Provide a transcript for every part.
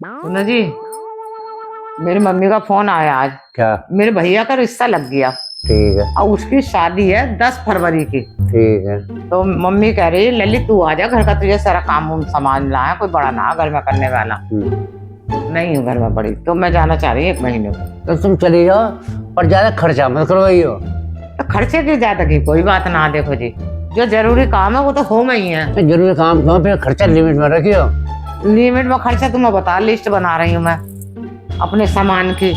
सुनो जी, मेरी मम्मी का फोन आया आज। क्या? मेरे भैया का रिश्ता लग गया। ठीक है। और उसकी शादी है 10 फरवरी की। ठीक है। तो मम्मी कह रही ललित तू आ जा, घर का तुझे सारा काम वाम सामान ला है, कोई बड़ा ना घर में करने वाला नहीं हूँ घर में बड़ी, तो मैं जाना चाह रही हूँ 1 महीने को। तो तुम चली जाओ, पर ज्यादा खर्चा मत करवाइयो। तो खर्चे की ज्यादा की कोई बात ना, देखो जी जो जरूरी काम है वो तो हो में ही है। जरूरी काम क्यों, फिर खर्चा लिमिट में रखियो। लिमिट में खर्चा तुम्हें बता, लिस्ट बना रही हूँ मैं अपने सामान की।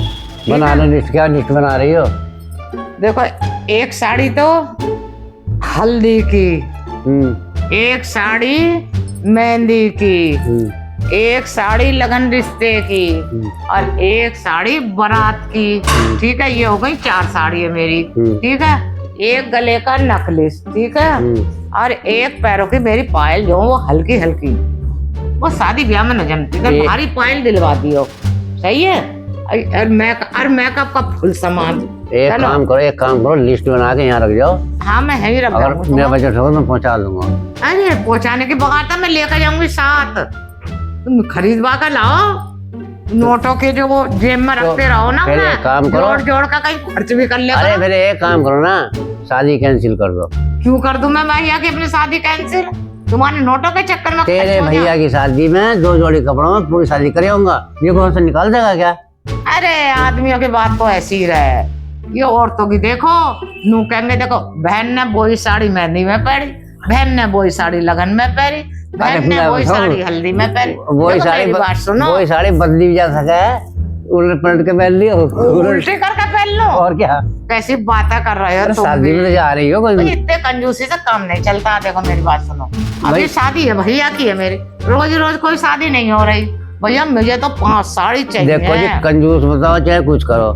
बना लो लिस्ट। क्या लिस्ट बना रही हो? देखो, एक साड़ी तो हल्दी की, एक साड़ी मेहंदी की, एक साड़ी लगन रिश्ते की, और एक साड़ी बारात की। ठीक है, ये हो गई 4 साड़ी है मेरी। ठीक है, एक गले का नकलिस, ठीक है, और एक पैरों की मेरी पायल जो वो हल्की हल्की, वो शादी ब्याह में न जमती है, भारी पायल दिलवा दियो। सही है। और मेकअप का फुल सामान। एक काम करो लिस्ट बना के यहाँ रख जाओ। हाँ, मैं यही रख अगर मेरा बजट होगा तो पहुँचा दूंगा। अरे पहुँचाने की बगाता मैं लेकर जाऊंगी साथ। तुम खरीदवा कर लाओ, नोटों के जो वो जेब में रखते रहो ना, फिर एक काम करो, जोड़ का कहीं खर्च भी कर ले। अरे फिर एक काम करो ना, शादी कैंसिल कर दो। क्यों कर दूं मैं भैया की अपनी शादी कैंसिल? तुम्हारे नोटों के चक्कर में तेरे भैया की शादी में 2 जोड़ी कपड़ों में पूरी शादी करेगा, ये कौन सा निकाल देगा क्या? अरे आदमियों की बात तो ऐसी ही रहे, ये औरतों की देखो नू कहेंगे देखो बहन ने वही साड़ी मेहंदी में पहनी, बहन ने वही साड़ी लगन में पहनी, बहन ने वही साड़ी हल्दी में पहनी। वही साड़ी बात सुनो, वही साड़ी बदली भी जा सका है, उलट पलट के पहन लियो, उल्टे करके पहन लो। और क्या? कैसी बातें कर रहे हो तुम? शादी में जा रही हो कोई? इतने कंजूसी से काम नहीं चलता। देखो मेरी बात सुनो, अभी शादी है भैया की है मेरी, रोज रोज कोई शादी नहीं हो रही भैया, मुझे तो 5 साड़ी चाहिए। देखो जी, कंजूस बताओ चाहे कुछ करो,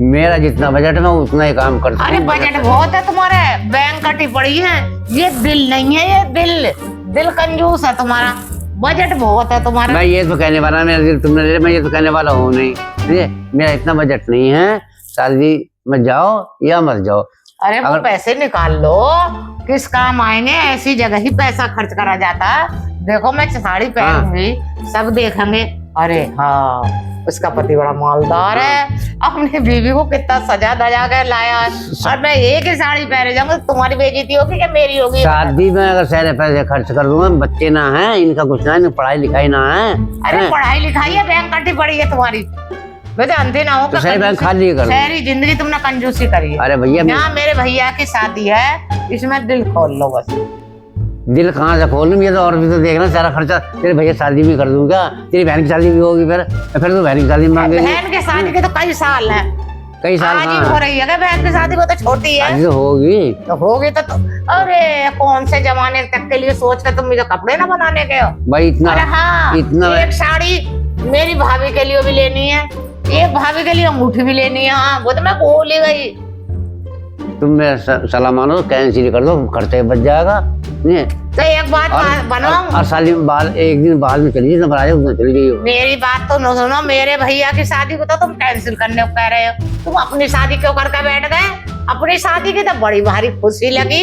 मेरा जितना बजट है उतना ही काम करता हूं। अरे बजट बहुत है तुम्हारे, बैंक कटी पड़ी है, ये दिल नहीं है, ये दिल कंजूस है तुम्हारा, बजट बहुत है तुम्हारा। मैं ये तो कहने वाला, मेरा दिल तुमने ले, मैं ये तो कहने वाला हूँ नहीं, मेरा इतना बजट नहीं है, शादी में जाओ या मत जाओ। अरे वो पैसे निकाल लो, किस काम आएंगे, ऐसी जगह ही पैसा खर्च करा जाता है। देखो मैं साड़ी पहनूंगी, सब देखेंगे अरे हाँ उसका पति बड़ा मालदार है, अपनी बीवी को कितना सजा धजा कर लाया है, और मैं एक ही साड़ी पहने जाऊंगा, तुम्हारी बेइज्जती होगी या मेरी होगी? शादी में अगर सारे पैसे खर्च कर दूंगा, बच्चे ना है, इनका कुछ ना है, पढ़ाई लिखाई ना है। अरे पढ़ाई लिखाई है, बैंक कटी पड़ी है तुम्हारी, मैं जानती ना हूँ। खाली कर सारी जिंदगी तुमने कंजूसी करी है। अरे भैया, यहाँ मेरे भैया की शादी है, इसमें दिल खोल लो बस। दिल कहाँ से खोलूं? ये तो और भी तो देखना, सारा खर्चा तेरे भैया शादी में कर दूंगा, तेरी बहन की शादी भी होगी, फिर तो बहन की शादी मांगेगी। बहन की शादी के तो कई साल है, कई साल आज ही हो रही है। बहन की शादी वो तो छोटी है, होगी तो होगी तो अरे कौन से जमाने तक के लिए सोच कर तुम मुझे कपड़े ना बनाने के हो भाई? इतना अरे हाँ, इतना एक साड़ी मेरी भाभी के लिए भी लेनी है, एक भाभी के लिए अंगूठी भी लेनी है। हाँ वो तो मैं भूल ही गई। तुम मेरा सलाह मानो, कैंसिल कर दो, खर्चे बच जाएगा। तो एक बात बनाऊं, और साल में बाल एक दिन बाद में चली जाइए। मेरी बात तो न सुनो, मेरे भैया की शादी को तो तुम कैंसिल करने को कह रहे हो, तुम अपनी शादी क्यों करके बैठ गए? अपनी शादी की तो बड़ी भारी खुशी लगी।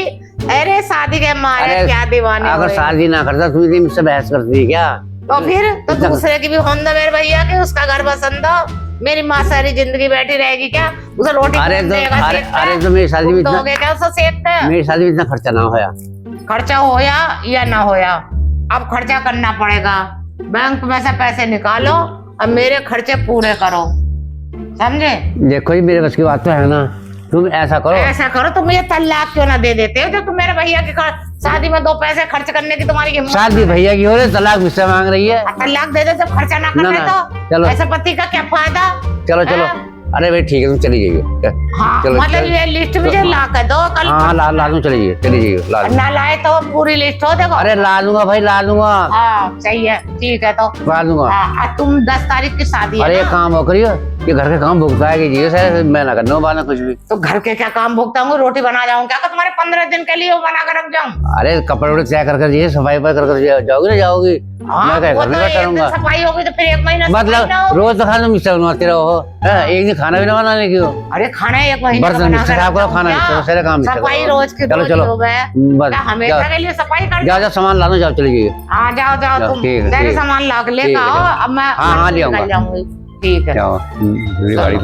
अरे शादी के मारे क्या दीवाने। अगर शादी ना करता तुम मुझसे बहस करती क्या? तो फिर तो दूसरे की भी होंदा मेरे भैया की, उसका घर पसंद हो, मेरी माँ सारी जिंदगी बैठी रहेगी क्या? उसे रोटी अरे तो मेरी शादी में मेरी शादी में इतना खर्चा ना होया। खर्चा होया या ना होया, अब खर्चा करना पड़ेगा। बैंक में से पैसे निकालो और मेरे खर्चे पूरे करो, समझे? देखो जी, मेरे बस की बात तो है ना, तुम ऐसा करो, तुम मुझे तलाक क्यों ना दे देते हो? जो तुम मेरे भैया की शादी में 2 पैसे खर्च करने की तुम्हारी हिम्मत। शादी भैया की हो रही, तलाक मुझसे मांग रही है। तलाक दे दे जब खर्चा ना करने तो चलो, ऐसे पति का क्या फायदा? चलो अरे भाई ठीक है, तुम चली जाइए। हाँ, मतलब ये लिस्ट मुझे ला कर दो कल। हाँ ला दूं, चली जाइए ना लाए तो पूरी लिस्ट हो। देखो अरे ला दूंगा भाई, ला दूंगा। हाँ सही है, ठीक है तो ला दूंगा। हाँ, तुम 10 तारीख की शादी है। अरे एक काम हो करियो, ये घर के काम भुगता है, मैं ना करना बाना कुछ भी। तो घर के क्या काम भुगता हूँ? रोटी बना जाऊँ क्या तुम्हारे 15 दिन के लिए बना कर रख जाऊँ? अरे कपड़े वपड़े तय कर जाइए, सफाई पर कर जाओगी ना, जाओगी हाँ, मैं क्या वो घर में तो बैठा एक दिन रहूंगा सफाई होगी तो फिर 1 महीना सफाई मतलब ना हो। रोज तो खाना मिक्सर बनवाते रहो एक दिन खाना भी ना बनाने की हो अरे खाना 1 महीने का बर्तन बना मिक्सर कर साफ करो रखता खाना हूँ मिक्सर क्या? सारे काम मिक्सर सफाई करो। रोज के चलो रोज चलो हो गए बस क्या हमेशा के लिए सफाई कर जाओ जाओ सामान लाना जाओ चले जाइए हाँ जाओ जाओ जाओ, तुम ठीक है, मेरे ठीक है। सामान ला के ठीक लेकर है, आओ जाओ। अब मैं हाँ, हाँ, घर ले से निकल आऊंगा। जाऊंगी ठीक है जाओ गाड़ी